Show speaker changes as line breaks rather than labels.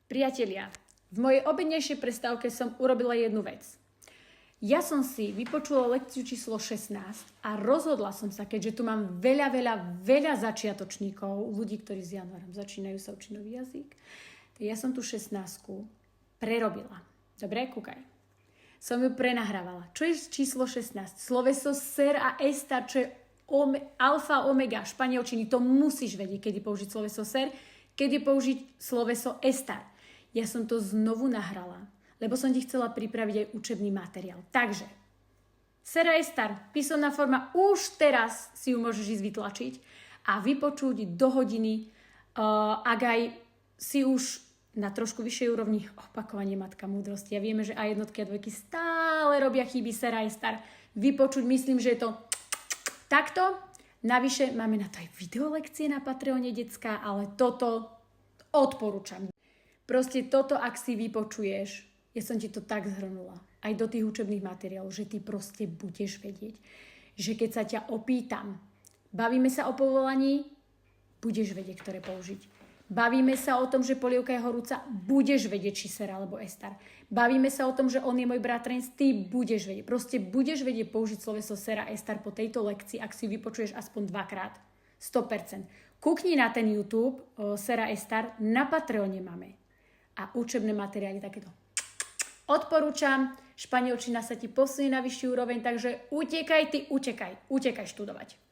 Priatelia, v mojej obednejšej prestávke som urobila jednu vec. Ja som si vypočula lekciu číslo 16 a rozhodla som sa, keďže tu mám veľa začiatočníkov, ľudí, ktorí s januárom začínajú sa učiť nový jazyk, tak ja som tu 16 prerobila. Dobre, kúkaj. Som ju prenahrávala. Čo je číslo 16? Sloveso ser a estar, čo je alfa, omega, španielčiny. To musíš vedieť, kedy použiť sloveso ser, kedy použiť sloveso estar. Ja som to znovu nahrala, lebo som ti chcela pripraviť aj učebný materiál. Takže, ser a estar, písomná forma, už teraz si ju môžeš ísť vytlačiť a vypočuť do hodiny, ak aj si už na trošku vyššej úrovni opakovanie matka múdrosti. A vieme, že aj jednotky a dvojky stále robia chyby ser a estar. Vypočuť, myslím, že je to takto. Navyše máme na to aj videolekcie na Patreone detská, ale toto odporúčam. Proste toto, ak si vypočuješ, ja som ti to tak zhrnula, aj do tých učebných materiálov, že ty proste budeš vedieť, že keď sa ťa opýtam, bavíme sa o povolaní, budeš vedieť, ktoré použiť. Bavíme sa o tom, že polievka je horúca, budeš vedieť, či ser alebo estar. Bavíme sa o tom, že on je môj bratranec, ty budeš vedieť. Proste budeš vedieť použiť sloveso ser a estar po tejto lekcii, ak si vypočuješ aspoň 2-krát. 100%. Kúkni na ten YouTube ser a estar, na Patreone máme. A učebné materiály takéto. Odporúčam, španielčina sa ti posunie na vyššiu úroveň, takže utekaj študovať.